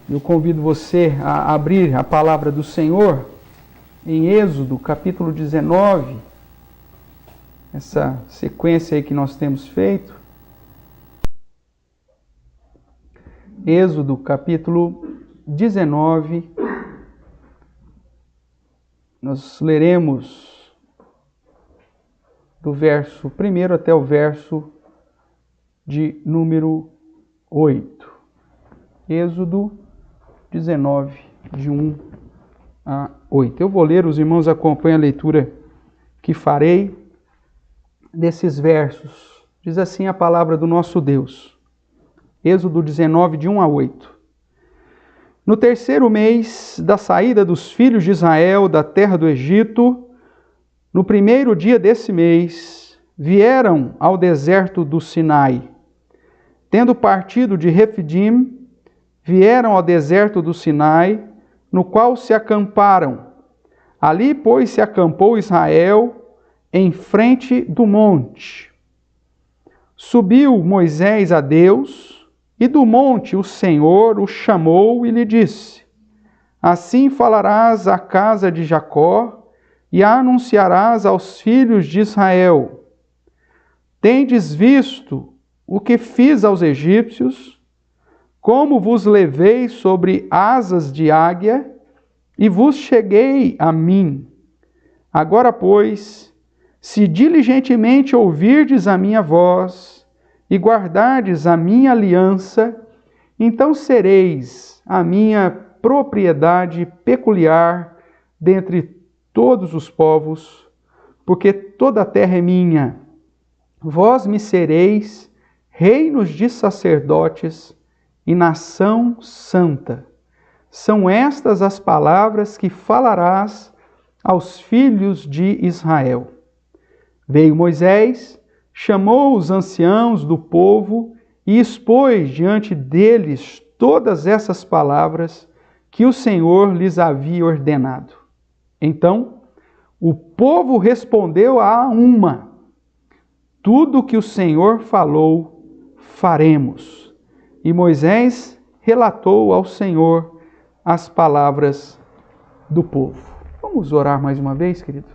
Eu convido você a abrir a palavra do Senhor em Êxodo, capítulo 19, essa sequência aí que nós temos feito. Êxodo, capítulo 19, nós leremos do verso 1 até o verso de número 8. Êxodo 19, de 1 a 8. Eu vou ler, os irmãos acompanham a leitura que farei desses versos. Diz assim a palavra do nosso Deus. Êxodo 19, de 1 a 8. No terceiro mês da saída dos filhos de Israel da terra do Egito, no primeiro dia desse mês, vieram ao deserto do Sinai. Tendo partido de Refidim, vieram ao deserto do Sinai, no qual se acamparam. Ali, pois, se acampou Israel em frente do monte. Subiu Moisés a Deus, e do monte o Senhor o chamou e lhe disse: Assim falarás à casa de Jacó, e a anunciarás aos filhos de Israel: Tendes visto o que fiz aos egípcios, como vos levei sobre asas de águia, e vos cheguei a mim. Agora, pois, se diligentemente ouvirdes a minha voz, e guardardes a minha aliança, então sereis a minha propriedade peculiar dentre todos os povos, porque toda a terra é minha. Vós me sereis reinos de sacerdotes e nação santa. São estas as palavras que falarás aos filhos de Israel. Veio Moisés, chamou os anciãos do povo e expôs diante deles todas essas palavras que o Senhor lhes havia ordenado. Então, o povo respondeu a uma: Tudo que o Senhor falou, faremos. E Moisés relatou ao Senhor as palavras do povo. Vamos orar mais uma vez, querido?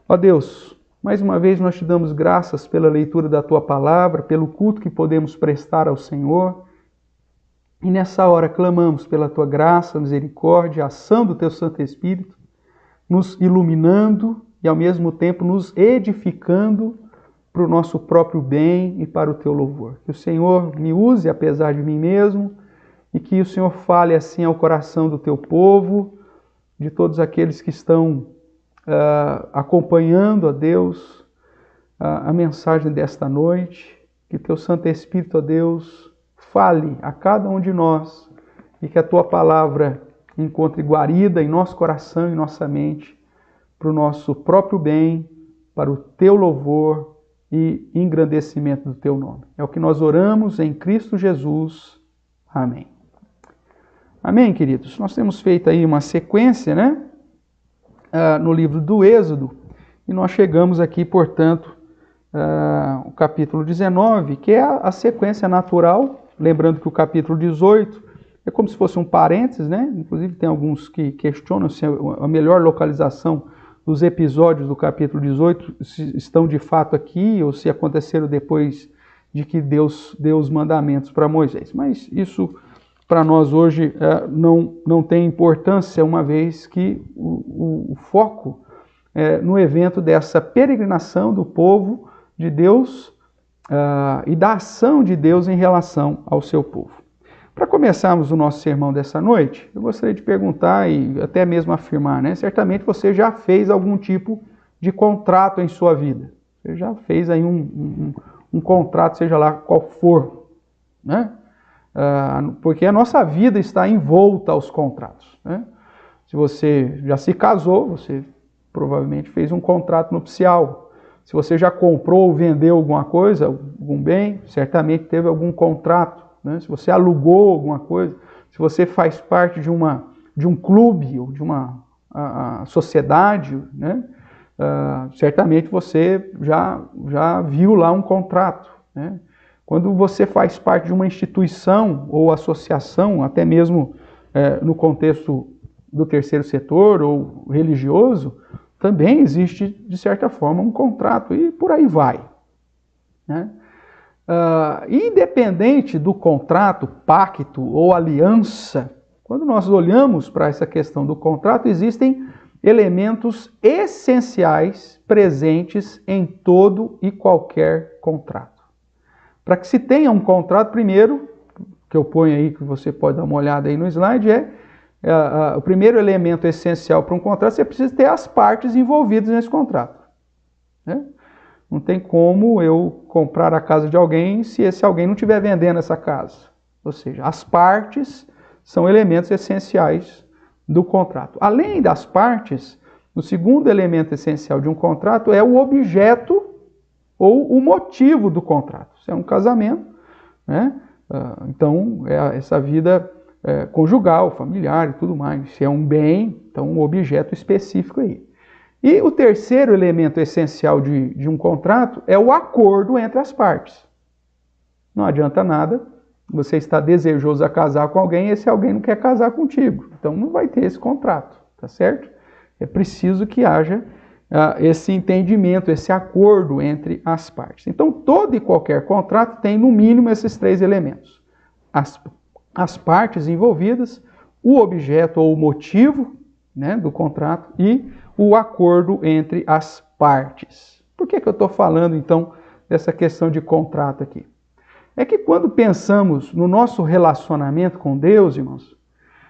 Ó Deus, mais uma vez nós te damos graças pela leitura da tua palavra, pelo culto que podemos prestar ao Senhor. E nessa hora clamamos pela tua graça, misericórdia, ação do teu Santo Espírito, nos iluminando e ao mesmo tempo nos edificando para o nosso próprio bem e para o teu louvor. Que o Senhor me use apesar de mim mesmo e que o Senhor fale assim ao coração do teu povo, de todos aqueles que estão acompanhando, ó Deus, a mensagem desta noite. Que teu Santo Espírito, ó Deus, fale a cada um de nós e que a tua palavra encontre guarida em nosso coração e nossa mente para o nosso próprio bem, para o teu louvor e engrandecimento do teu nome. É o que nós oramos em Cristo Jesus. Amém. Amém, queridos? Nós temos feito aí uma sequência, né? No livro do Êxodo, e nós chegamos aqui, portanto, o capítulo 19, que é a sequência natural, lembrando que o capítulo 18 é como se fosse um parênteses, né? Inclusive tem alguns que questionam se a melhor localização dos episódios do capítulo 18 estão de fato aqui ou se aconteceram depois de que Deus deu os mandamentos para Moisés. Mas isso para nós hoje não tem importância, uma vez que o foco é no evento dessa peregrinação do povo de Deus e da ação de Deus em relação ao seu povo. Para começarmos o nosso sermão dessa noite, eu gostaria de perguntar e até mesmo afirmar, né? Certamente você já fez algum tipo de contrato em sua vida. Você já fez aí um contrato, seja lá qual for, né? Porque a nossa vida está envolta aos contratos, né? Se você já se casou, você provavelmente fez um contrato nupcial. Se você já comprou ou vendeu alguma coisa, algum bem, certamente teve algum contrato, né? Se você alugou alguma coisa, se você faz parte de um clube ou de uma sociedade, né? Certamente você já viu lá um contrato, né? Quando você faz parte de uma instituição ou associação, até mesmo no contexto do terceiro setor ou religioso, também existe, de certa forma, um contrato e por aí vai, né? Independente do contrato, pacto ou aliança, quando nós olhamos para essa questão do contrato, existem elementos essenciais presentes em todo e qualquer contrato. Para que se tenha um contrato, primeiro, que eu ponho aí, que você pode dar uma olhada aí no slide, o primeiro elemento essencial para um contrato, você precisa ter as partes envolvidas nesse contrato, né? Não tem como eu comprar a casa de alguém se esse alguém não estiver vendendo essa casa. Ou seja, as partes são elementos essenciais do contrato. Além das partes, o segundo elemento essencial de um contrato é o objeto ou o motivo do contrato. Se é um casamento, né? Então é essa vida conjugal, familiar e tudo mais. Se é um bem, então um objeto específico aí. E o terceiro elemento essencial de um contrato é o acordo entre as partes. Não adianta nada você estar desejoso a casar com alguém e esse alguém não quer casar contigo. Então não vai ter esse contrato, tá certo? É preciso que haja esse entendimento, esse acordo entre as partes. Então todo e qualquer contrato tem no mínimo esses três elementos. As partes envolvidas, o objeto ou o motivo, né, do contrato e o acordo entre as partes. Por que eu estou falando, então, dessa questão de contrato aqui? É que quando pensamos no nosso relacionamento com Deus, irmãos,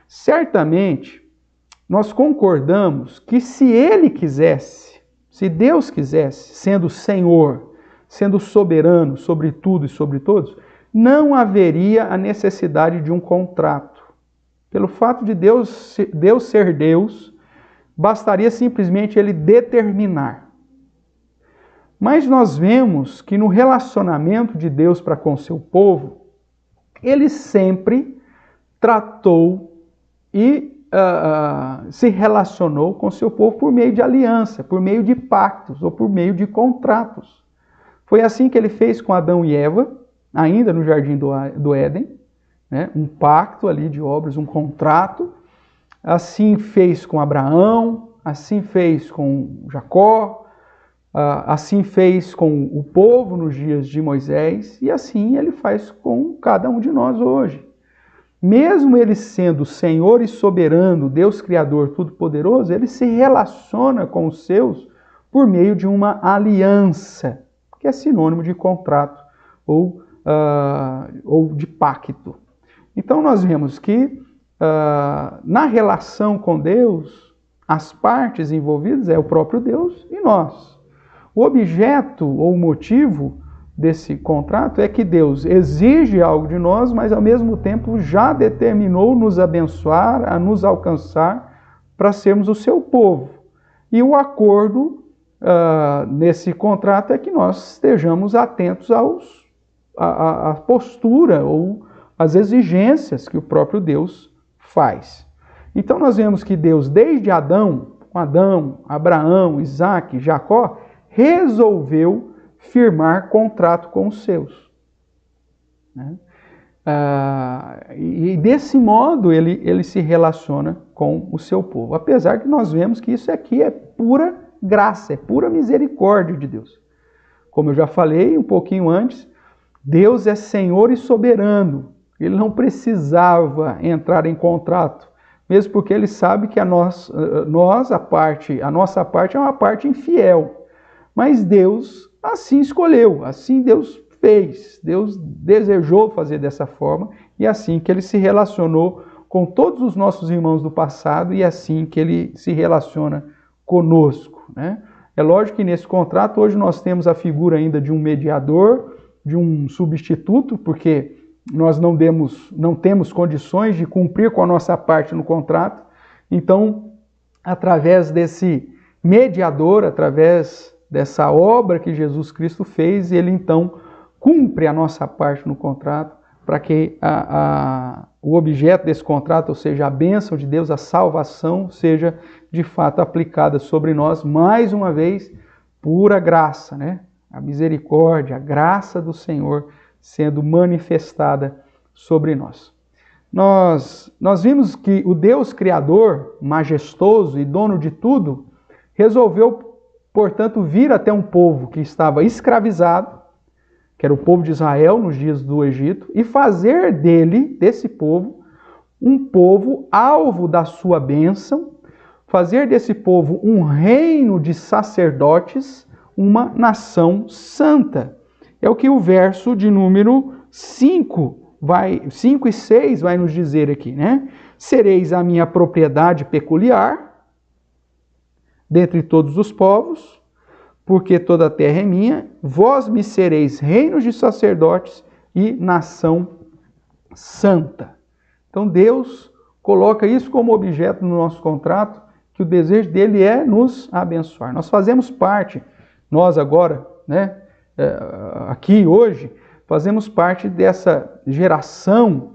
certamente nós concordamos que se Ele quisesse, se Deus quisesse, sendo Senhor, sendo soberano sobre tudo e sobre todos, não haveria a necessidade de um contrato. Pelo fato de Deus ser Deus, bastaria simplesmente Ele determinar. Mas nós vemos que no relacionamento de Deus para com seu povo, Ele sempre tratou e se relacionou com seu povo por meio de aliança, por meio de pactos ou por meio de contratos. Foi assim que Ele fez com Adão e Eva, ainda no jardim do Éden, né? Um pacto ali de obras, um contrato. Assim fez com Abraão, assim fez com Jacó, assim fez com o povo nos dias de Moisés, e assim Ele faz com cada um de nós hoje. Mesmo Ele sendo Senhor e soberano, Deus Criador Todo-Poderoso, Ele se relaciona com os seus por meio de uma aliança, que é sinônimo de contrato ou de pacto. Então nós vemos que na relação com Deus, as partes envolvidas é o próprio Deus e nós. O objeto ou motivo desse contrato é que Deus exige algo de nós, mas ao mesmo tempo já determinou nos abençoar, a nos alcançar para sermos o seu povo. E o acordo nesse contrato é que nós estejamos atentos à postura ou às exigências que o próprio Deus faz. Então nós vemos que Deus, desde Adão, Abraão, Isaac, Jacó, resolveu firmar contrato com os seus, né? E desse modo ele se relaciona com o seu povo. Apesar que nós vemos que isso aqui é pura graça, é pura misericórdia de Deus. Como eu já falei um pouquinho antes, Deus é Senhor e soberano. Ele não precisava entrar em contrato, mesmo porque Ele sabe que a nossa parte é uma parte infiel. Mas Deus assim escolheu, assim Deus fez. Deus desejou fazer dessa forma e assim que Ele se relacionou com todos os nossos irmãos do passado e assim que Ele se relaciona conosco, né? É lógico que nesse contrato hoje nós temos a figura ainda de um mediador, de um substituto, porque nós não temos condições de cumprir com a nossa parte no contrato. Então, através desse mediador, através dessa obra que Jesus Cristo fez, Ele então cumpre a nossa parte no contrato, para que o objeto desse contrato, ou seja, a bênção de Deus, a salvação, seja de fato aplicada sobre nós, mais uma vez, pura graça, né? A misericórdia, a graça do Senhor sendo manifestada sobre nós. Nós vimos que o Deus Criador, majestoso e dono de tudo, resolveu, portanto, vir até um povo que estava escravizado, que era o povo de Israel nos dias do Egito, e fazer desse povo, um povo alvo da sua bênção, fazer desse povo um reino de sacerdotes, uma nação santa. É o que o verso de número 5 e 6 vai nos dizer aqui, né? Sereis a minha propriedade peculiar, dentre todos os povos, porque toda a terra é minha, vós me sereis reinos de sacerdotes e nação santa. Então Deus coloca isso como objeto no nosso contrato, que o desejo dele é nos abençoar. Nós fazemos parte, nós agora, né, aqui hoje, fazemos parte dessa geração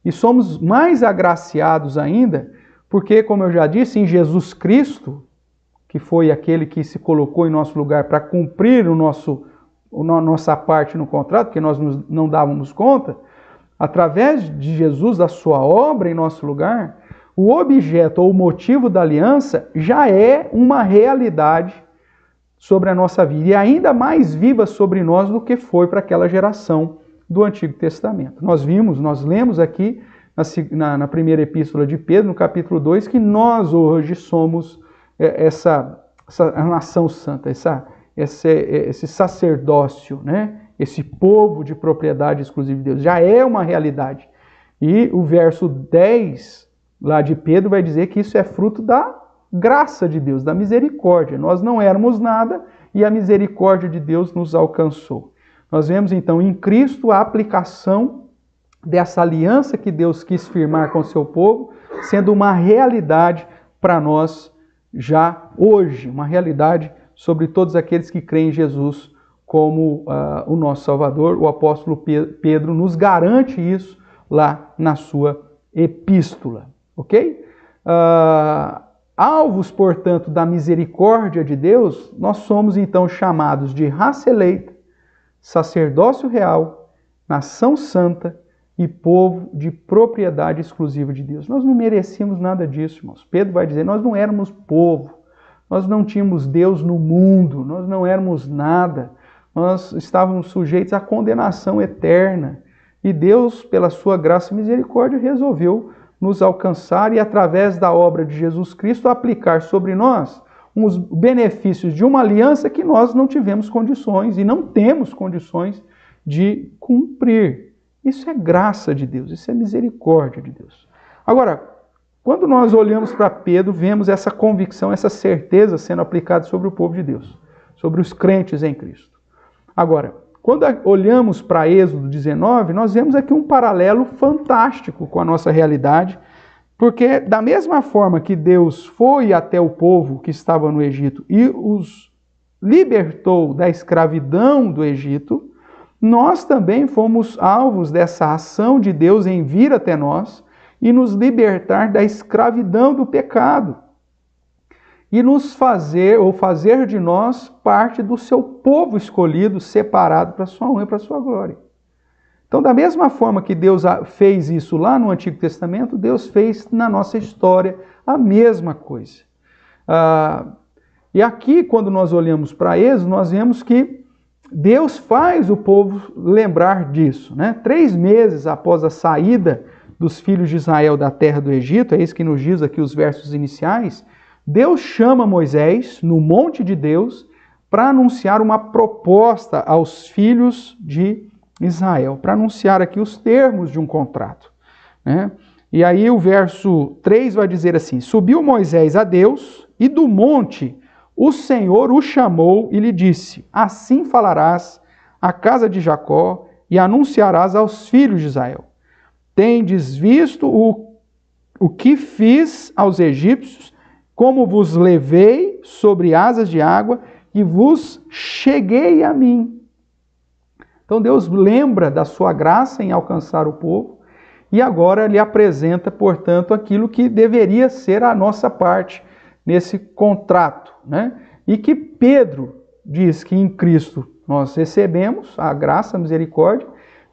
e somos mais agraciados ainda, porque, como eu já disse, em Jesus Cristo, que foi aquele que se colocou em nosso lugar para cumprir nossa parte no contrato, porque nós não dávamos conta, através de Jesus, da sua obra em nosso lugar, o objeto ou o motivo da aliança já é uma realidade sobre a nossa vida, e ainda mais viva sobre nós do que foi para aquela geração do Antigo Testamento. Nós lemos aqui na primeira epístola de Pedro, no capítulo 2, que nós hoje somos essa nação santa, esse sacerdócio, né? Esse povo de propriedade exclusiva de Deus, já é uma realidade. E o verso 10 lá de Pedro vai dizer que isso é fruto da graça de Deus, da misericórdia. Nós não éramos nada e a misericórdia de Deus nos alcançou. Nós vemos então em Cristo a aplicação dessa aliança que Deus quis firmar com o seu povo, sendo uma realidade para nós já hoje, uma realidade sobre todos aqueles que creem em Jesus como o nosso Salvador. O apóstolo Pedro nos garante isso lá na sua epístola, ok? Alvos, portanto, da misericórdia de Deus, nós somos então chamados de raça eleita, sacerdócio real, nação santa e povo de propriedade exclusiva de Deus. Nós não merecíamos nada disso, irmãos. Pedro vai dizer, nós não éramos povo, nós não tínhamos Deus no mundo, nós não éramos nada, nós estávamos sujeitos à condenação eterna. E Deus, pela sua graça e misericórdia, resolveu nos alcançar e, através da obra de Jesus Cristo, aplicar sobre nós os benefícios de uma aliança que nós não tivemos condições e não temos condições de cumprir. Isso é graça de Deus, isso é misericórdia de Deus. Agora, quando nós olhamos para Pedro, vemos essa convicção, essa certeza sendo aplicada sobre o povo de Deus, sobre os crentes em Cristo. Agora, quando olhamos para Êxodo 19, nós vemos aqui um paralelo fantástico com a nossa realidade, porque da mesma forma que Deus foi até o povo que estava no Egito e os libertou da escravidão do Egito, nós também fomos alvos dessa ação de Deus em vir até nós e nos libertar da escravidão do pecado e nos fazer de nós parte do seu povo escolhido, separado para a sua honra e para a sua glória. Então, da mesma forma que Deus fez isso lá no Antigo Testamento, Deus fez na nossa história a mesma coisa. E aqui, quando nós olhamos para Êxodo, nós vemos que Deus faz o povo lembrar disso, né? 3 meses após a saída dos filhos de Israel da terra do Egito, é isso que nos diz aqui os versos iniciais, Deus chama Moisés no monte de Deus para anunciar uma proposta aos filhos de Israel, para anunciar aqui os termos de um contrato, né? E aí o verso 3 vai dizer assim, subiu Moisés a Deus e do monte o Senhor o chamou e lhe disse, assim falarás à casa de Jacó e anunciarás aos filhos de Israel. Tendes visto o que fiz aos egípcios, como vos levei sobre asas de água e vos cheguei a mim. Então Deus lembra da sua graça em alcançar o povo e agora lhe apresenta, portanto, aquilo que deveria ser a nossa parte nesse contrato, né? E que Pedro diz que em Cristo nós recebemos a graça, a misericórdia,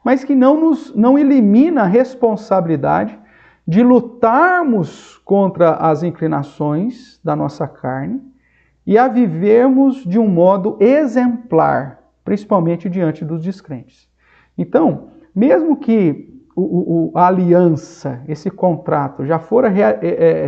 mas que não elimina a responsabilidade de lutarmos contra as inclinações da nossa carne e a vivermos de um modo exemplar, principalmente diante dos descrentes. Então, mesmo que a aliança, esse contrato, já fora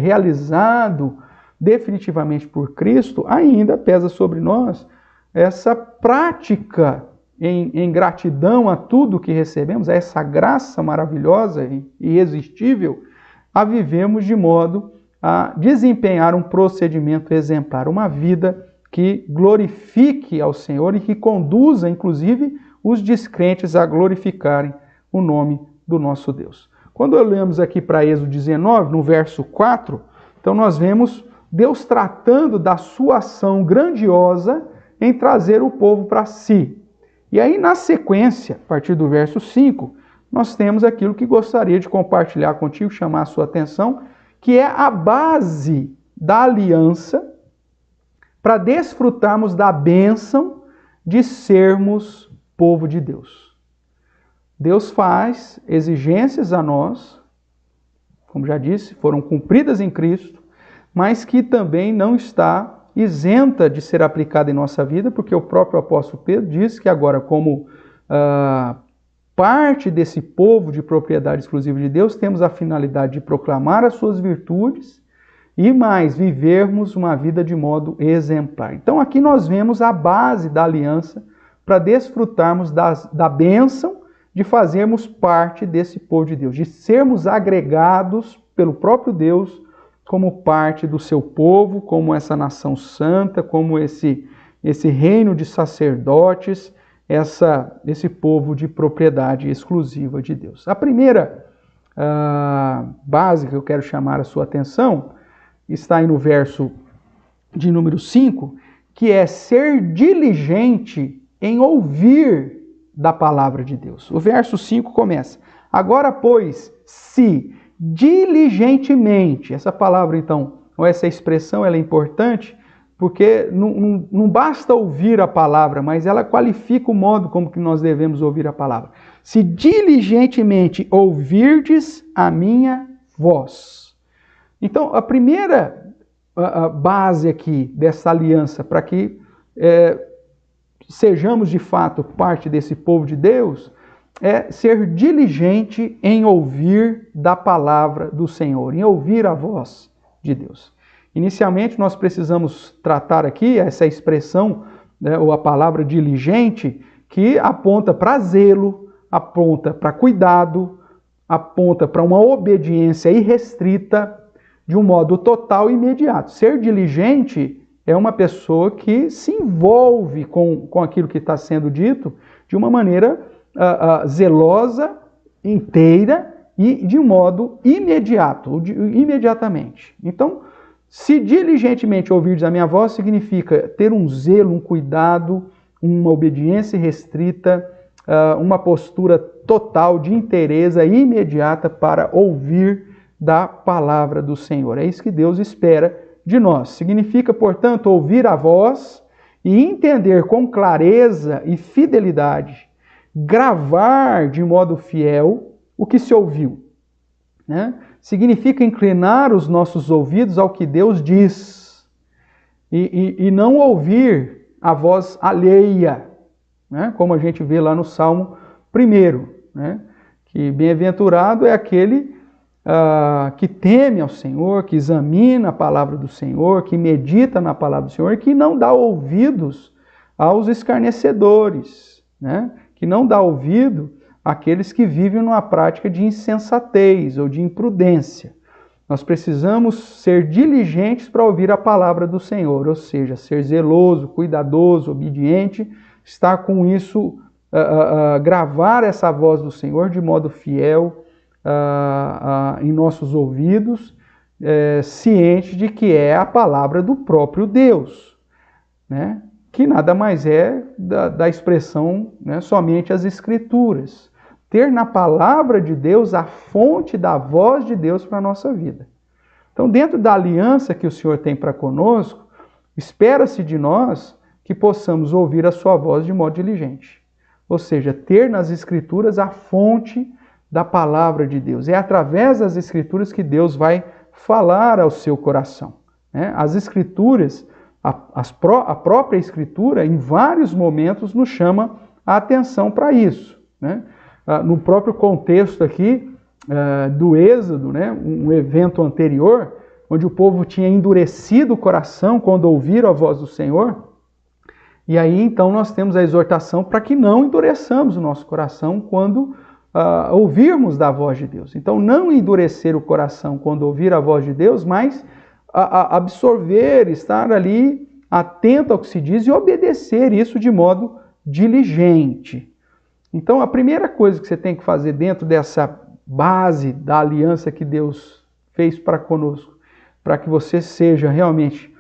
realizado definitivamente por Cristo, ainda pesa sobre nós essa prática em gratidão a tudo que recebemos, a essa graça maravilhosa e irresistível, a vivemos de modo a desempenhar um procedimento exemplar, uma vida que glorifique ao Senhor e que conduza, inclusive, os descrentes a glorificarem o nome do nosso Deus. Quando olhamos aqui para Êxodo 19, no verso 4, então nós vemos Deus tratando da sua ação grandiosa em trazer o povo para si. E aí, na sequência, a partir do verso 5, nós temos aquilo que gostaria de compartilhar contigo, chamar a sua atenção, que é a base da aliança para desfrutarmos da bênção de sermos povo de Deus. Deus faz exigências a nós, como já disse, foram cumpridas em Cristo, mas que também não está isenta de ser aplicada em nossa vida, porque o próprio apóstolo Pedro diz que agora, como parte desse povo de propriedade exclusiva de Deus, temos a finalidade de proclamar as suas virtudes e mais, vivermos uma vida de modo exemplar. Então aqui nós vemos a base da aliança para desfrutarmos da bênção de fazermos parte desse povo de Deus, de sermos agregados pelo próprio Deus como parte do seu povo, como essa nação santa, como esse reino de sacerdotes, esse povo de propriedade exclusiva de Deus. A primeira base que eu quero chamar a sua atenção está aí no verso de número 5, que é ser diligente em ouvir da palavra de Deus. O verso 5 começa: agora, pois, se diligentemente, essa palavra então, ou essa expressão, ela é importante, porque não basta ouvir a palavra, mas ela qualifica o modo como que nós devemos ouvir a palavra. Se diligentemente ouvirdes a minha voz. Então, a primeira base aqui dessa aliança, para que sejamos de fato parte desse povo de Deus, é ser diligente em ouvir da palavra do Senhor, em ouvir a voz de Deus. Inicialmente, nós precisamos tratar aqui essa expressão, ou a palavra diligente, que aponta para zelo, aponta para cuidado, aponta para uma obediência irrestrita, de um modo total e imediato. Ser diligente é uma pessoa que se envolve com aquilo que está sendo dito de uma maneira zelosa, inteira e de um modo imediato, imediatamente. Então, se diligentemente ouvirdes a minha voz, significa ter um zelo, um cuidado, uma obediência restrita, uma postura total de inteireza imediata para ouvir da palavra do Senhor. É isso que Deus espera de nós. Significa, portanto, ouvir a voz e entender com clareza e fidelidade, gravar de modo fiel o que se ouviu, né? Significa inclinar os nossos ouvidos ao que Deus diz e não ouvir a voz alheia, né? Como a gente vê lá no Salmo 1, né? Que bem-aventurado é aquele que teme ao Senhor, que examina a palavra do Senhor, que medita na palavra do Senhor e que não dá ouvidos aos escarnecedores, né? Que não dá ouvido àqueles que vivem numa prática de insensatez ou de imprudência. Nós precisamos ser diligentes para ouvir a palavra do Senhor, ou seja, ser zeloso, cuidadoso, obediente, estar com isso, gravar essa voz do Senhor de modo fiel em nossos ouvidos, ciente de que é a palavra do próprio Deus, né? Que nada mais é da expressão, né, somente as Escrituras. Ter na palavra de Deus a fonte da voz de Deus para a nossa vida. Então, dentro da aliança que o Senhor tem para conosco, espera-se de nós que possamos ouvir a sua voz de modo diligente. Ou seja, ter nas Escrituras a fonte da palavra de Deus. É através das Escrituras que Deus vai falar ao seu coração. As Escrituras, a própria Escritura, em vários momentos, nos chama a atenção para isso. No próprio contexto aqui do Êxodo, um evento anterior, onde o povo tinha endurecido o coração quando ouviram a voz do Senhor. E aí, então, nós temos a exortação para que não endureçamos o nosso coração quando ouvirmos da voz de Deus. Então, não endurecer o coração quando ouvir a voz de Deus, mas absorver, estar ali atento ao que se diz e obedecer isso de modo diligente. Então, a primeira coisa que você tem que fazer dentro dessa base da aliança que Deus fez para conosco, para que você seja realmente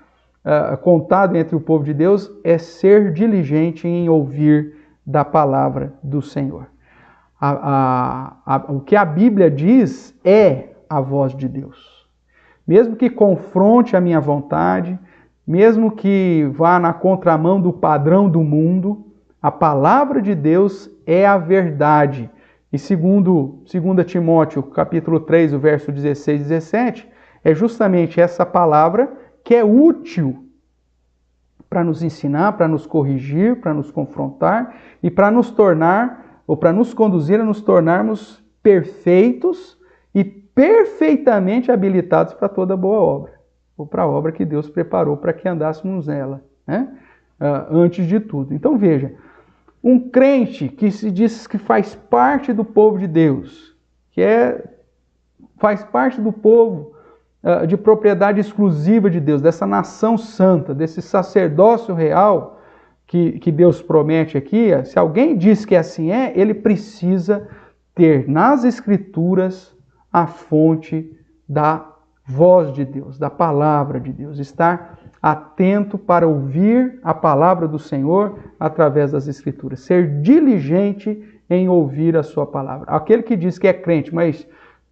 contado entre o povo de Deus, é ser diligente em ouvir da palavra do Senhor. O que a Bíblia diz é a voz de Deus. Mesmo que confronte a minha vontade, mesmo que vá na contramão do padrão do mundo, a palavra de Deus é a verdade. E segundo 2 Timóteo, capítulo 3, o verso 16 e 17, é justamente essa palavra que é útil para nos ensinar, para nos corrigir, para nos confrontar e para nos tornar, ou para nos conduzir a nos tornarmos perfeitos e perfeitamente habilitados para toda boa obra, ou para a obra que Deus preparou para que andássemos nela, antes de tudo. Então veja, um crente que se diz que faz parte do povo de Deus, faz parte do povo de propriedade exclusiva de Deus, dessa nação santa, desse sacerdócio real que Deus promete aqui, se alguém diz que assim ele precisa ter nas Escrituras a fonte da voz de Deus, da palavra de Deus, estar atento para ouvir a palavra do Senhor através das Escrituras, ser diligente em ouvir a sua palavra. Aquele que diz que é crente, mas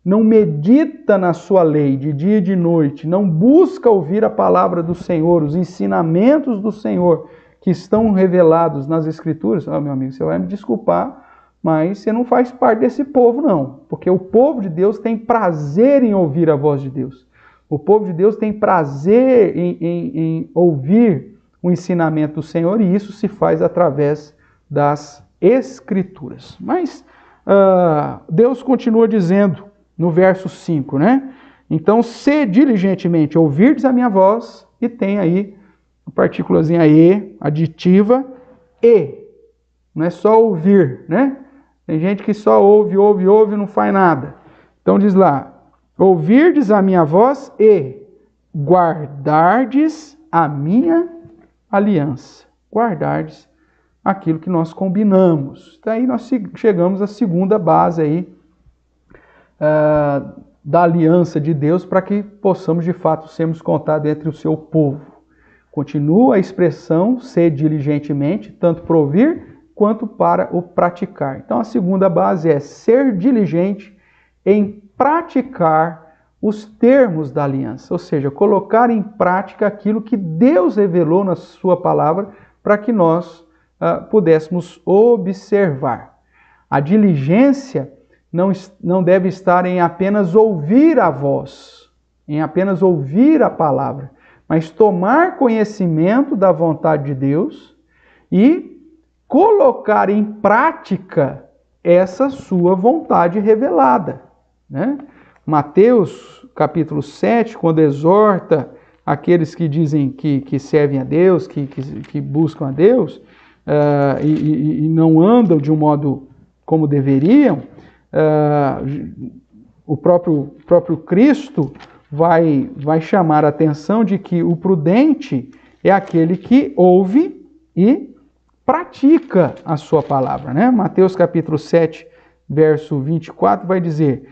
não medita na sua lei de dia e de noite, não busca ouvir a palavra do Senhor, os ensinamentos do Senhor que estão revelados nas Escrituras, meu amigo, você vai me desculpar, mas você não faz parte desse povo não, porque o povo de Deus tem prazer em ouvir a voz de Deus. O povo de Deus tem prazer em ouvir o ensinamento do Senhor e isso se faz através das Escrituras. Mas Deus continua dizendo no verso 5, Então, se diligentemente ouvirdes a minha voz, e tem aí a partículazinha E, aditiva, e. Não é só ouvir, Tem gente que só ouve e não faz nada. Então diz lá, ouvirdes a minha voz e guardardes a minha aliança. Guardardes aquilo que nós combinamos. Daí nós chegamos à segunda base aí, da aliança de Deus para que possamos de fato sermos contados entre o seu povo. Continua a expressão ser diligentemente, tanto para ouvir quanto para o praticar. Então a segunda base é ser diligente em praticar os termos da aliança, ou seja, colocar em prática aquilo que Deus revelou na sua palavra para que nós pudéssemos observar. A diligência não deve estar em apenas ouvir a voz, em apenas ouvir a palavra, mas tomar conhecimento da vontade de Deus e colocar em prática essa sua vontade revelada. Mateus, capítulo 7, quando exorta aqueles que dizem que servem a Deus, que buscam a Deus, e não andam de um modo como deveriam, o próprio Cristo vai chamar a atenção de que o prudente é aquele que ouve e pratica a sua palavra. Mateus capítulo 7, verso 24 vai dizer: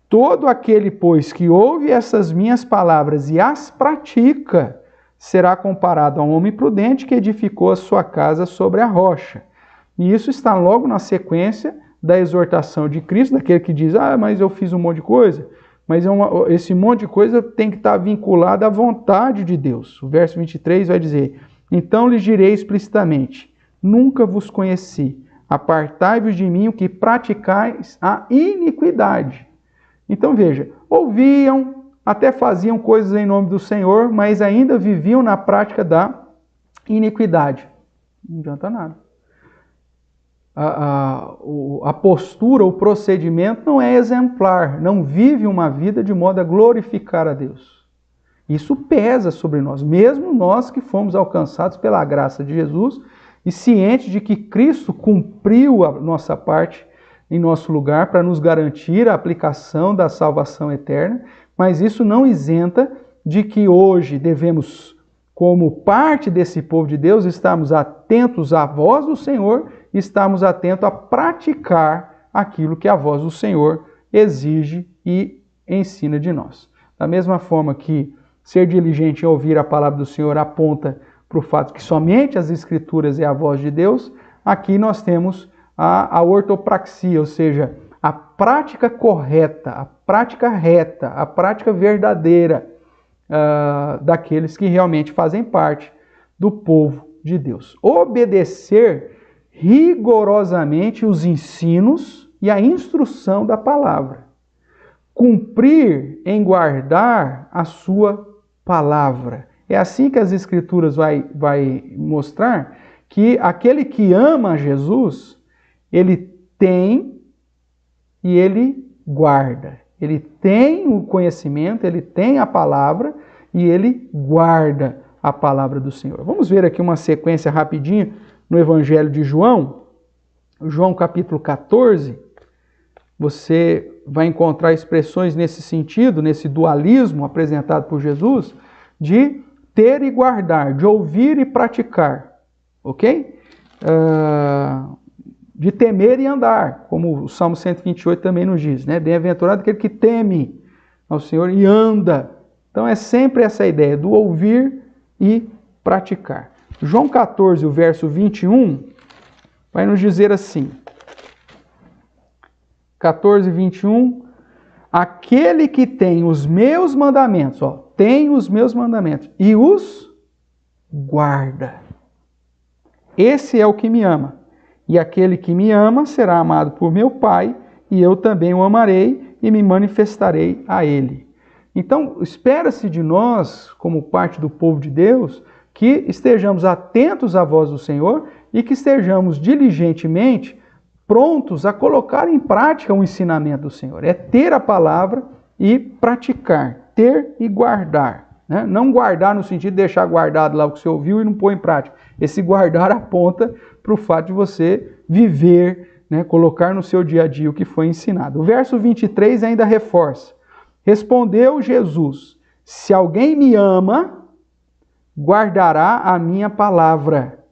todo aquele, pois, que ouve essas minhas palavras e as pratica, será comparado a um homem prudente que edificou a sua casa sobre a rocha. E isso está logo na sequência da exortação de Cristo, daquele que diz, mas eu fiz um monte de coisa, mas esse monte de coisa tem que estar vinculado à vontade de Deus. O verso 23 vai dizer, então lhes direi explicitamente, nunca vos conheci, Apartai-vos de mim, o que praticais a iniquidade. Então veja, ouviam, até faziam coisas em nome do Senhor, mas ainda viviam na prática da iniquidade. Não adianta nada. A postura, o procedimento não é exemplar, não vive uma vida de modo a glorificar a Deus. Isso pesa sobre nós, mesmo nós que fomos alcançados pela graça de Jesus e cientes de que Cristo cumpriu a nossa parte em nosso lugar para nos garantir a aplicação da salvação eterna, mas isso não isenta de que hoje devemos, como parte desse povo de Deus, estarmos atentos à voz do Senhor e estarmos atentos a praticar aquilo que a voz do Senhor exige e ensina de nós. Da mesma forma que ser diligente em ouvir a palavra do Senhor aponta para o fato que somente as Escrituras é a voz de Deus, aqui nós temos a ortopraxia, ou seja, a prática correta, a prática reta, a prática verdadeira daqueles que realmente fazem parte do povo de Deus. Obedecer rigorosamente os ensinos e a instrução da palavra. Cumprir em guardar a sua palavra. É assim que as Escrituras vai mostrar que aquele que ama Jesus, ele tem e ele guarda. Ele tem o conhecimento, ele tem a palavra e ele guarda a palavra do Senhor. Vamos ver aqui uma sequência rapidinho no Evangelho de João. João capítulo 14. Você vai encontrar expressões nesse sentido, nesse dualismo apresentado por Jesus, de ter e guardar, de ouvir e praticar, ok? De temer e andar, como o Salmo 128 também nos diz, né? Bem-aventurado aquele que teme ao Senhor e anda. Então é sempre essa ideia do ouvir e praticar. João 14, o verso 21, vai nos dizer assim, 14, 21, aquele que tem os meus mandamentos, tem os meus mandamentos e os guarda. Esse é o que me ama. E aquele que me ama será amado por meu Pai, e eu também o amarei e me manifestarei a ele. Então, espera-se de nós, como parte do povo de Deus, que estejamos atentos à voz do Senhor e que estejamos diligentemente prontos a colocar em prática o ensinamento do Senhor. É ter a palavra e praticar, ter e guardar. Né? Não guardar no sentido de deixar guardado lá o que você ouviu e não pôr em prática. Esse guardar aponta para o fato de você viver, né? Colocar no seu dia a dia o que foi ensinado. O verso 23 ainda reforça. Respondeu Jesus, se alguém me ama, guardará a minha palavra,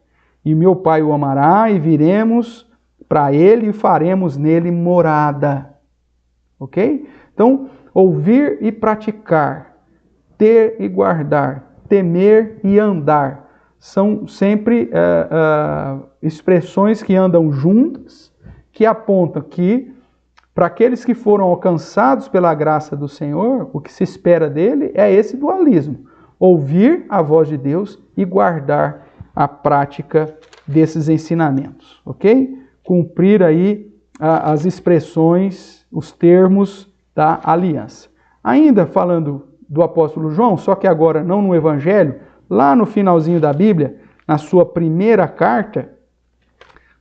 e meu Pai o amará, e viremos para ele e faremos nele morada. Ok? Então, ouvir e praticar, ter e guardar, temer e andar, são sempre expressões que andam juntas, que apontam que, para aqueles que foram alcançados pela graça do Senhor, o que se espera dele é esse dualismo. Ouvir a voz de Deus e guardar a prática desses ensinamentos, ok? Cumprir aí as expressões, os termos da aliança. Ainda falando do apóstolo João, só que agora não no Evangelho, lá no finalzinho da Bíblia, na sua primeira carta,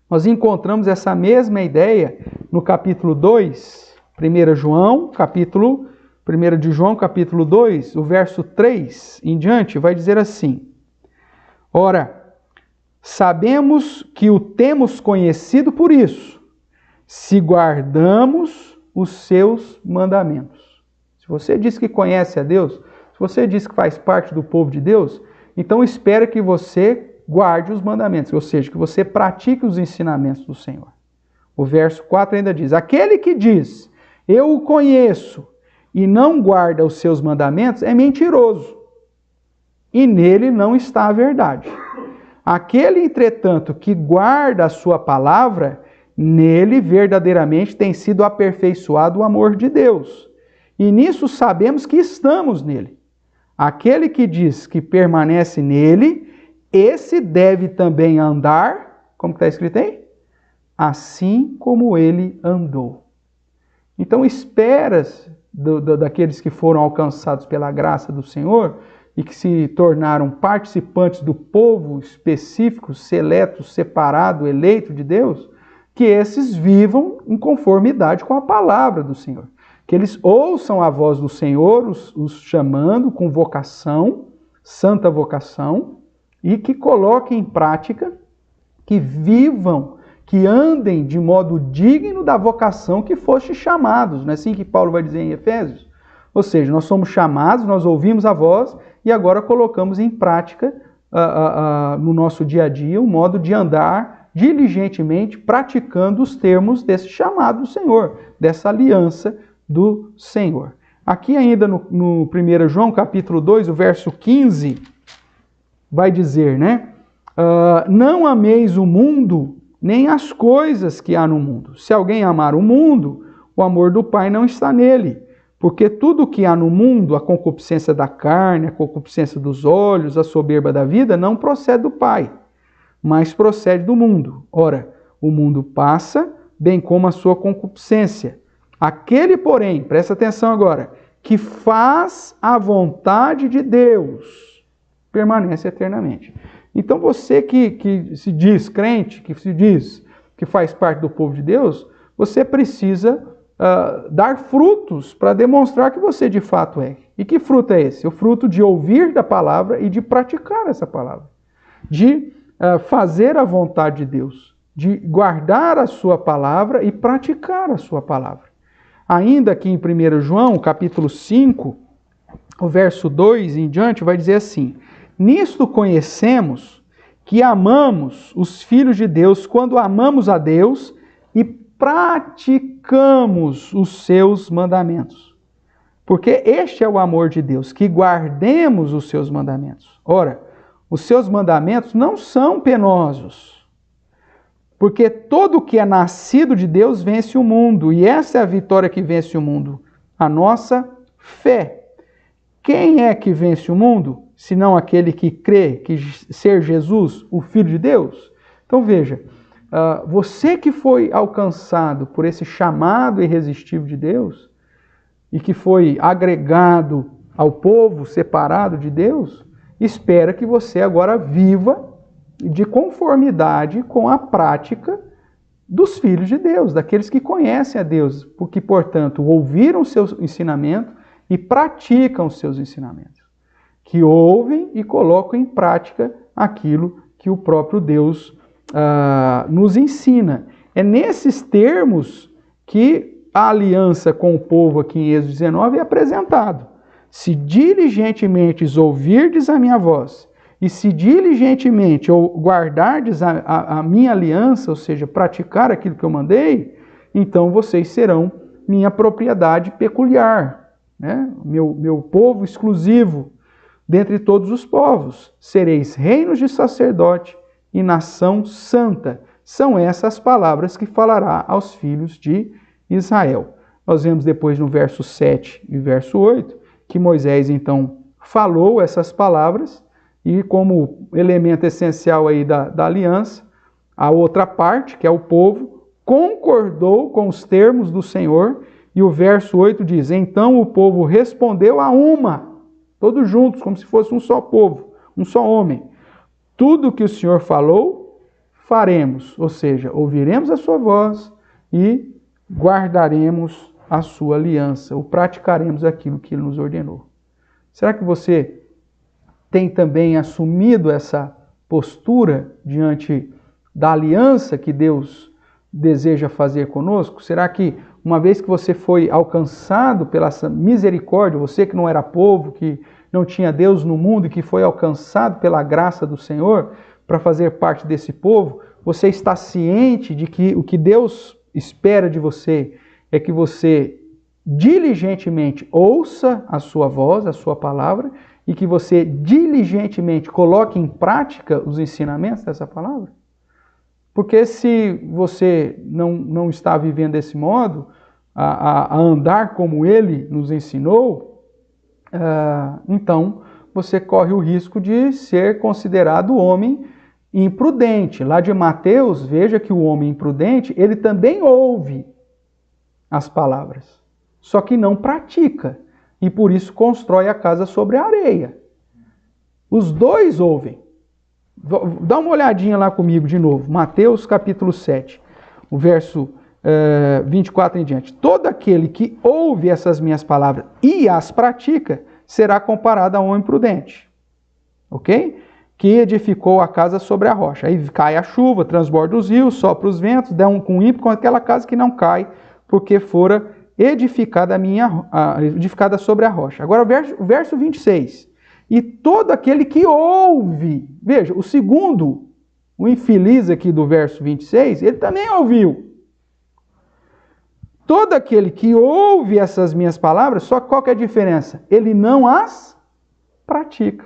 nós encontramos essa mesma ideia no capítulo 2, 1 de João, capítulo 2, o verso 3 em diante, vai dizer assim: ora, sabemos que o temos conhecido por isso, se guardamos os seus mandamentos. Se você diz que conhece a Deus, se você diz que faz parte do povo de Deus, então espera que você guarde os mandamentos, ou seja, que você pratique os ensinamentos do Senhor. O verso 4 ainda diz, aquele que diz, eu o conheço, e não guarda os seus mandamentos, é mentiroso, e nele não está a verdade. Aquele, entretanto, que guarda a sua palavra, nele verdadeiramente tem sido aperfeiçoado o amor de Deus. E nisso sabemos que estamos nele. Aquele que diz que permanece nele, esse deve também andar, como está escrito aí? assim como ele andou. Então, esperas daqueles que foram alcançados pela graça do Senhor e que se tornaram participantes do povo específico, seleto, separado, eleito de Deus, que esses vivam em conformidade com a palavra do Senhor. Que eles ouçam a voz do Senhor, os chamando com vocação, santa vocação, e que coloquem em prática, que vivam, que andem de modo digno da vocação que foste chamados. Não é assim que Paulo vai dizer em Efésios? Ou seja, nós somos chamados, nós ouvimos a voz e agora colocamos em prática no nosso dia a dia o modo de andar diligentemente, praticando os termos desse chamado do Senhor, dessa aliança do Senhor. Aqui ainda no 1 João capítulo 2, o verso 15, vai dizer, né? Não ameis o mundo, nem as coisas que há no mundo. Se alguém amar o mundo, o amor do Pai não está nele. Porque tudo que há no mundo, a concupiscência da carne, a concupiscência dos olhos, a soberba da vida, não procede do Pai, mas procede do mundo. Ora, o mundo passa, bem como a sua concupiscência. Aquele, porém, presta atenção agora, que faz a vontade de Deus, permanece eternamente. Então você que se diz crente, que se diz que faz parte do povo de Deus, você precisa dar frutos para demonstrar que você de fato é. E que fruto é esse? O fruto de ouvir da palavra e de praticar essa palavra. De fazer a vontade de Deus. De guardar a sua palavra e praticar a sua palavra. Ainda aqui em 1 João, capítulo 5, o verso 2 em diante, vai dizer assim: nisto conhecemos que amamos os filhos de Deus quando amamos a Deus e praticamos os seus mandamentos. Porque este é o amor de Deus, que guardemos os seus mandamentos. Ora, os seus mandamentos não são penosos, porque todo o que é nascido de Deus vence o mundo, e essa é a vitória que vence o mundo, a nossa fé. Quem é que vence o mundo, senão aquele que crê que ser Jesus, o Filho de Deus? Então veja, você que foi alcançado por esse chamado irresistível de Deus, e que foi agregado ao povo separado de Deus, espera que você agora viva de conformidade com a prática dos filhos de Deus, daqueles que conhecem a Deus, porque, portanto, ouviram o seu ensinamento e praticam os seus ensinamentos, que ouvem e colocam em prática aquilo que o próprio Deus nos ensina. É nesses termos que a aliança com o povo aqui em Êxodo 19 é apresentado. Se diligentemente ouvirdes a minha voz, e se diligentemente guardardes a minha aliança, ou seja, praticar aquilo que eu mandei, então vocês serão minha propriedade peculiar, né? Meu povo exclusivo dentre todos os povos. Sereis reinos de sacerdote e nação santa. São essas palavras que falará aos filhos de Israel. Nós vemos depois no verso 7 e verso 8 que Moisés então falou essas palavras e como elemento essencial aí da aliança, a outra parte, que é o povo, concordou com os termos do Senhor e o verso 8 diz: então o povo respondeu a uma, todos juntos, como se fosse um só povo, um só homem. Tudo que o Senhor falou, faremos, ou seja, ouviremos a sua voz e guardaremos a sua aliança, ou praticaremos aquilo que ele nos ordenou. Será que você tem também assumido essa postura diante da aliança que Deus deseja fazer conosco? Será que, uma vez que você foi alcançado pela misericórdia, você que não era povo, que não tinha Deus no mundo e que foi alcançado pela graça do Senhor para fazer parte desse povo, você está ciente de que o que Deus espera de você é que você diligentemente ouça a sua voz, a sua palavra, e que você diligentemente coloque em prática os ensinamentos dessa palavra? Porque se você não está vivendo desse modo, a andar como ele nos ensinou, então você corre o risco de ser considerado homem imprudente. Lá de Mateus, veja que o homem imprudente, ele também ouve as palavras, só que não pratica, e por isso constrói a casa sobre a areia. Os dois ouvem. Dá uma olhadinha lá comigo de novo, Mateus capítulo 7, o verso 24 em diante. Todo aquele que ouve essas minhas palavras e as pratica, será comparado a um homem prudente. Ok? Que edificou a casa sobre a rocha. Aí cai a chuva, transborda os rios, sopra os ventos, dá com ímpeto com aquela casa que não cai, porque fora edificada sobre a rocha. Agora o verso 26. E todo aquele que ouve, veja, o segundo, o infeliz aqui do verso 26, ele também ouviu. Todo aquele que ouve essas minhas palavras, só qual que é a diferença? Ele não as pratica.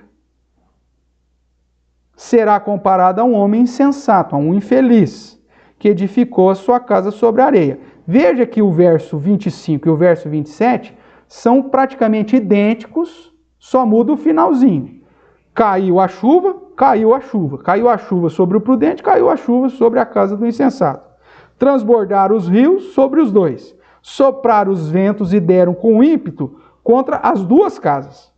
Será comparado a um homem insensato, a um infeliz, que edificou a sua casa sobre a areia. Veja que o verso 25 e o verso 27 são praticamente idênticos, só muda o finalzinho. Caiu a chuva, caiu a chuva. Caiu a chuva sobre o prudente, caiu a chuva sobre a casa do insensato. Transbordaram os rios sobre os dois. Sopraram os ventos e deram com ímpeto contra as duas casas.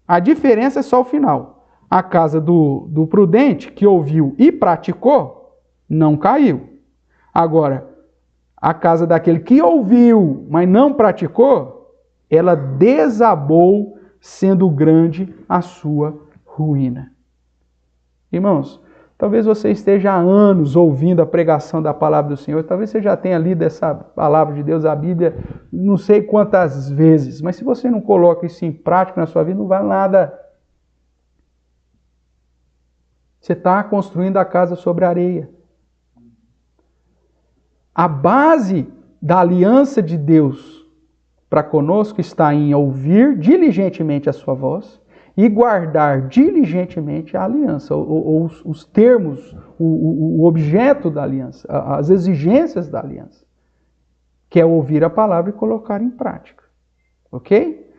A diferença é só o final. A casa do prudente, que ouviu e praticou, não caiu. Agora, a casa daquele que ouviu, mas não praticou, ela desabou, sendo grande a sua ruína. Irmãos, talvez você esteja há anos ouvindo a pregação da palavra do Senhor, talvez você já tenha lido essa palavra de Deus, a Bíblia, não sei quantas vezes, mas se você não coloca isso em prática na sua vida, não vale nada. Você está construindo a casa sobre a areia. A base da aliança de Deus para conosco está em ouvir diligentemente a sua voz e guardar diligentemente a aliança, ou os termos, o objeto da aliança, as exigências da aliança, que é ouvir a palavra e colocar em prática. Ok?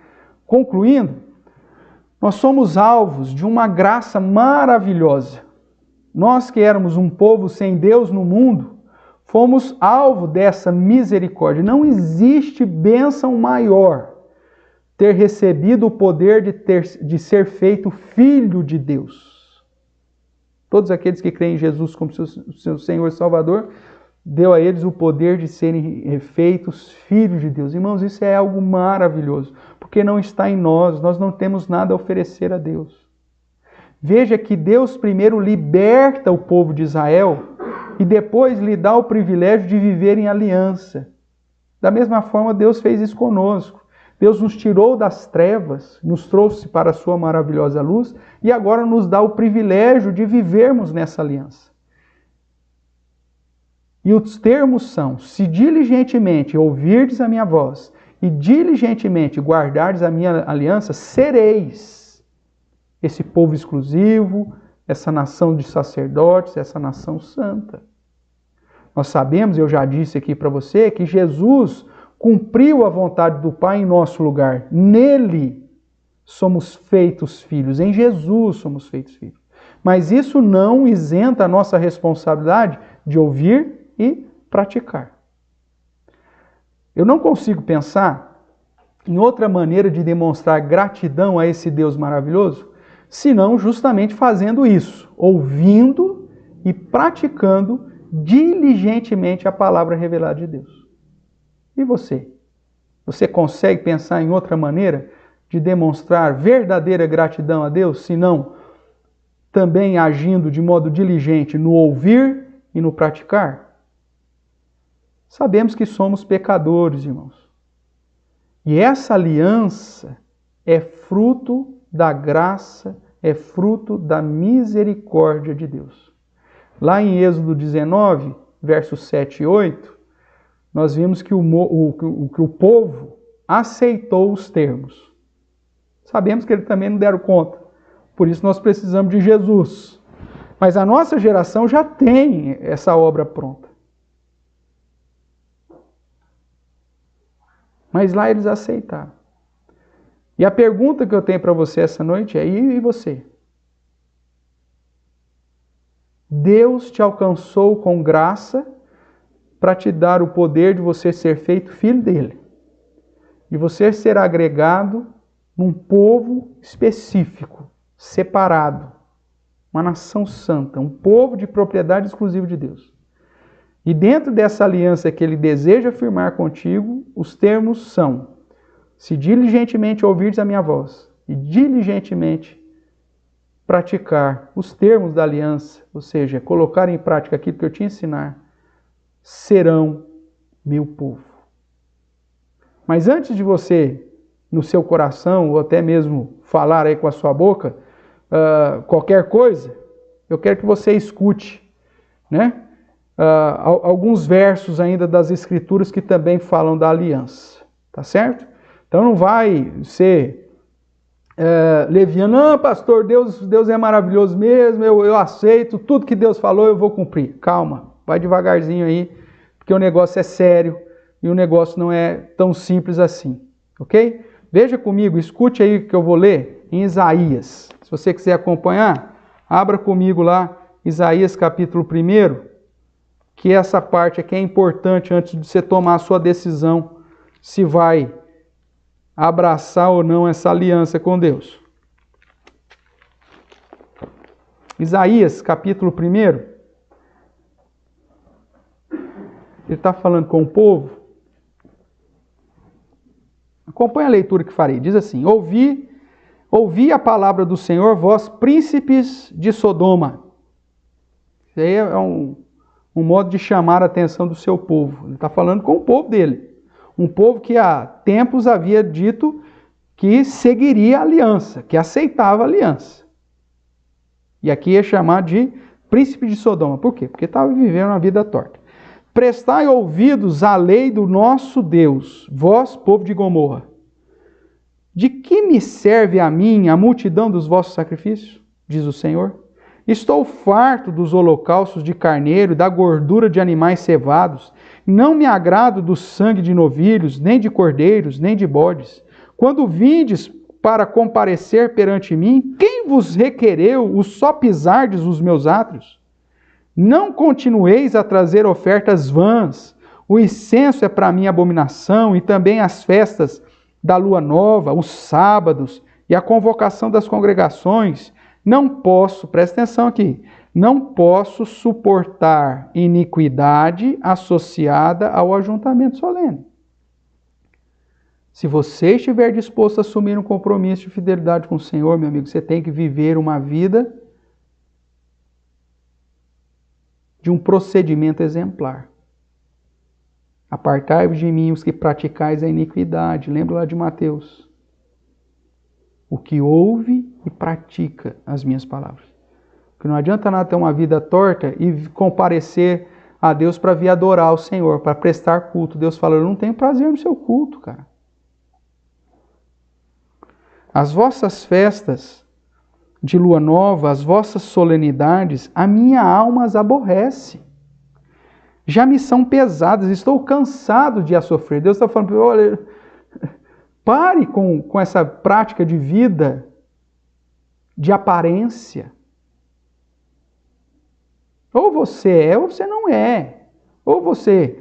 Concluindo, nós somos alvos de uma graça maravilhosa. Nós que éramos um povo sem Deus no mundo, fomos alvo dessa misericórdia. Não existe bênção maior ter recebido o poder de ser feito filho de Deus. Todos aqueles que creem em Jesus como seu Senhor e Salvador, deu a eles o poder de serem feitos filhos de Deus. Irmãos, isso é algo maravilhoso, porque não está em nós, nós não temos nada a oferecer a Deus. Veja que Deus primeiro liberta o povo de Israel e depois lhe dá o privilégio de viver em aliança. Da mesma forma, Deus fez isso conosco. Deus nos tirou das trevas, nos trouxe para a sua maravilhosa luz e agora nos dá o privilégio de vivermos nessa aliança. E os termos são: se diligentemente ouvirdes a minha voz e diligentemente guardardes a minha aliança, sereis esse povo exclusivo, essa nação de sacerdotes, essa nação santa. Nós sabemos, eu já disse aqui para você, que Jesus cumpriu a vontade do Pai em nosso lugar. Nele somos feitos filhos, em Jesus somos feitos filhos. Mas isso não isenta a nossa responsabilidade de ouvir e praticar. Eu não consigo pensar em outra maneira de demonstrar gratidão a esse Deus maravilhoso, senão justamente fazendo isso, ouvindo e praticando diligentemente a palavra revelada de Deus. E você? Você consegue pensar em outra maneira de demonstrar verdadeira gratidão a Deus, senão também agindo de modo diligente no ouvir e no praticar? Sabemos que somos pecadores, irmãos. E essa aliança é fruto da graça, é fruto da misericórdia de Deus. Lá em Êxodo 19, versos 7 e 8, nós vimos que o povo aceitou os termos. Sabemos que eles também não deram conta. Por isso nós precisamos de Jesus. Mas a nossa geração já tem essa obra pronta. Mas lá eles aceitaram. E a pergunta que eu tenho para você essa noite é: e você? Deus te alcançou com graça para te dar o poder de você ser feito filho dele. E você ser agregado num povo específico, separado. Uma nação santa, um povo de propriedade exclusiva de Deus. E dentro dessa aliança que ele deseja firmar contigo, os termos são: se diligentemente ouvires a minha voz e diligentemente praticar os termos da aliança, ou seja, colocar em prática aquilo que eu te ensinar, serão meu povo. Mas antes de você, no seu coração, ou até mesmo falar aí com a sua boca, qualquer coisa, eu quero que você escute, né? Alguns versos ainda das Escrituras que também falam da aliança, tá certo? Então não vai ser leviano, não, pastor, Deus é maravilhoso mesmo, eu aceito, tudo que Deus falou eu vou cumprir. Calma, vai devagarzinho aí, porque o negócio é sério e o negócio não é tão simples assim, ok? Veja comigo, escute aí o que eu vou ler em Isaías. Se você quiser acompanhar, abra comigo lá Isaías capítulo 1, que essa parte aqui é importante antes de você tomar a sua decisão se vai abraçar ou não essa aliança com Deus. Isaías capítulo 1, ele está falando com o povo. Acompanhe a leitura que farei. Diz assim: ouvi a palavra do Senhor, vós príncipes de Sodoma. Isso aí é um modo de chamar a atenção do seu povo. Ele está falando com o povo dele. Um povo que há tempos havia dito que seguiria a aliança, que aceitava a aliança. E aqui ia chamar de príncipe de Sodoma. Por quê? Porque estava vivendo uma vida torta. Prestai ouvidos à lei do nosso Deus, vós, povo de Gomorra. De que me serve a mim a multidão dos vossos sacrifícios? Diz o Senhor. Estou farto dos holocaustos de carneiro, da gordura de animais cevados. Não me agrado do sangue de novilhos, nem de cordeiros, nem de bodes. Quando vindes para comparecer perante mim, quem vos requereu o só pisardes os meus átrios? Não continueis a trazer ofertas vãs. O incenso é para mim abominação, e também as festas da lua nova, os sábados e a convocação das congregações. Não posso, presta atenção aqui, não posso suportar iniquidade associada ao ajuntamento solene. Se você estiver disposto a assumir um compromisso de fidelidade com o Senhor, meu amigo, você tem que viver uma vida de um procedimento exemplar. Apartai-vos de mim os que praticais a iniquidade. Lembra lá de Mateus. O que ouve e pratica as minhas palavras. Porque não adianta nada ter uma vida torta e comparecer a Deus para vir adorar o Senhor, para prestar culto. Deus fala, eu não tenho prazer no seu culto, cara. As vossas festas de lua nova, as vossas solenidades, a minha alma as aborrece. Já me são pesadas, estou cansado de as sofrer. Deus está falando, olha, pare com essa prática de vida, de aparência. Ou você é, ou você não é. Ou você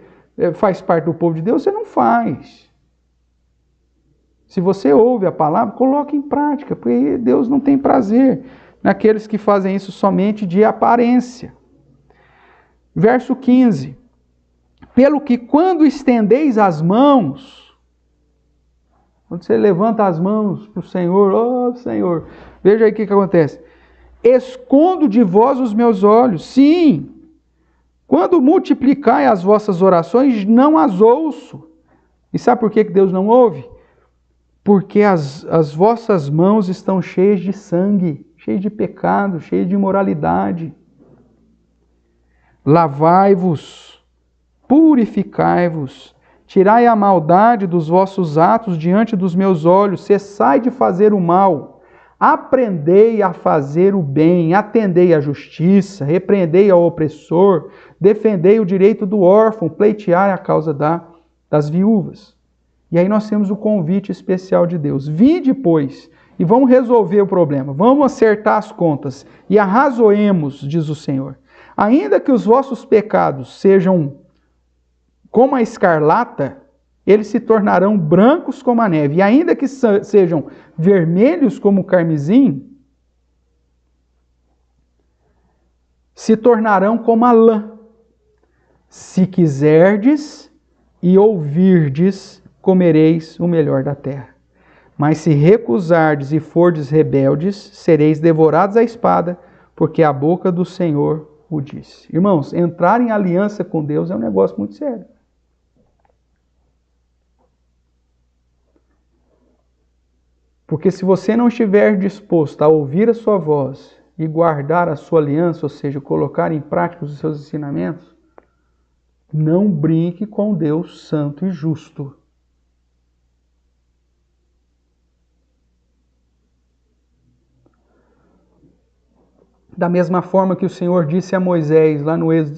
faz parte do povo de Deus, ou você não faz. Se você ouve a palavra, coloque em prática, porque Deus não tem prazer naqueles que fazem isso somente de aparência. Verso 15. Pelo que quando estendeis as mãos, quando você levanta as mãos para o Senhor, ó Senhor, veja aí o que acontece. Escondo de vós os meus olhos. Sim, quando multiplicai as vossas orações, não as ouço. E sabe por que Deus não ouve? Porque as vossas mãos estão cheias de sangue, cheias de pecado, cheias de imoralidade. Lavai-vos, purificai-vos, tirai a maldade dos vossos atos diante dos meus olhos, cessai de fazer o mal, aprendei a fazer o bem, atendei à justiça, repreendei ao opressor, defendei o direito do órfão, pleiteai a causa das viúvas. E aí nós temos o convite especial de Deus. Vinde, pois, e vamos resolver o problema. Vamos acertar as contas. E arrazoemos, diz o Senhor. Ainda que os vossos pecados sejam como a escarlata, eles se tornarão brancos como a neve. E ainda que sejam vermelhos como o carmesim, se tornarão como a lã. Se quiserdes e ouvirdes, comereis o melhor da terra. Mas se recusardes e fordes rebeldes, sereis devorados à espada, porque a boca do Senhor o disse. Irmãos, entrar em aliança com Deus é um negócio muito sério. Porque se você não estiver disposto a ouvir a sua voz e guardar a sua aliança, ou seja, colocar em prática os seus ensinamentos, não brinque com Deus santo e justo. Da mesma forma que o Senhor disse a Moisés, lá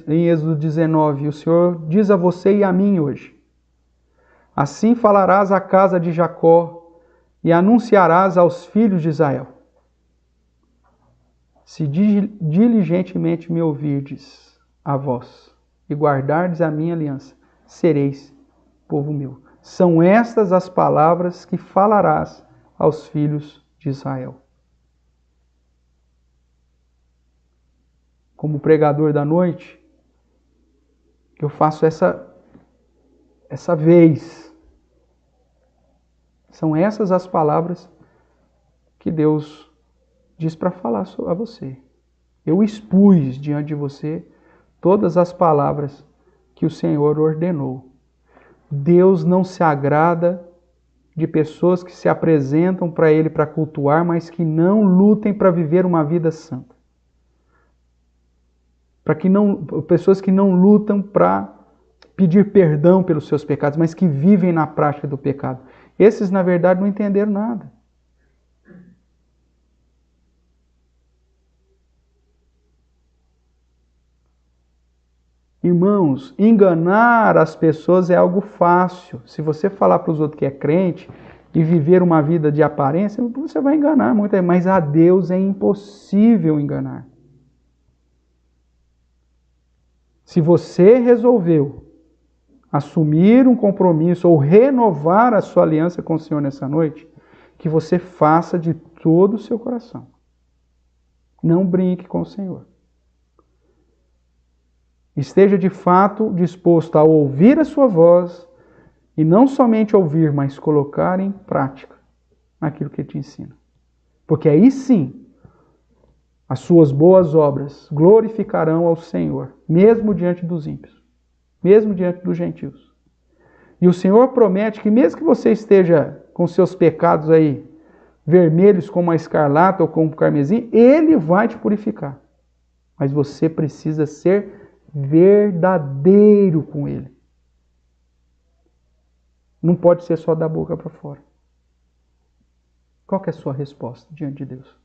em Êxodo 19, o Senhor diz a você e a mim hoje: assim falarás à casa de Jacó e anunciarás aos filhos de Israel. Se diligentemente me ouvirdes a voz e guardardes a minha aliança, sereis povo meu. São estas as palavras que falarás aos filhos de Israel. Como pregador da noite, eu faço essa vez. São essas as palavras que Deus diz para falar a você. Eu expus diante de você todas as palavras que o Senhor ordenou. Deus não se agrada de pessoas que se apresentam para Ele para cultuar, mas que não lutem para viver uma vida santa. Pessoas que não lutam para pedir perdão pelos seus pecados, mas que vivem na prática do pecado. Esses, na verdade, não entenderam nada. Irmãos, enganar as pessoas é algo fácil. Se você falar para os outros que é crente e viver uma vida de aparência, você vai enganar muito, mas a Deus é impossível enganar. Se você resolveu assumir um compromisso ou renovar a sua aliança com o Senhor nessa noite, que você faça de todo o seu coração. Não brinque com o Senhor. Esteja de fato disposto a ouvir a sua voz e não somente ouvir, mas colocar em prática aquilo que Ele te ensina. Porque aí sim, as suas boas obras glorificarão ao Senhor, mesmo diante dos ímpios, mesmo diante dos gentios. E o Senhor promete que mesmo que você esteja com seus pecados aí vermelhos como a escarlata ou como o carmesim, Ele vai te purificar. Mas você precisa ser verdadeiro com Ele. Não pode ser só da boca para fora. Qual que é a sua resposta diante de Deus?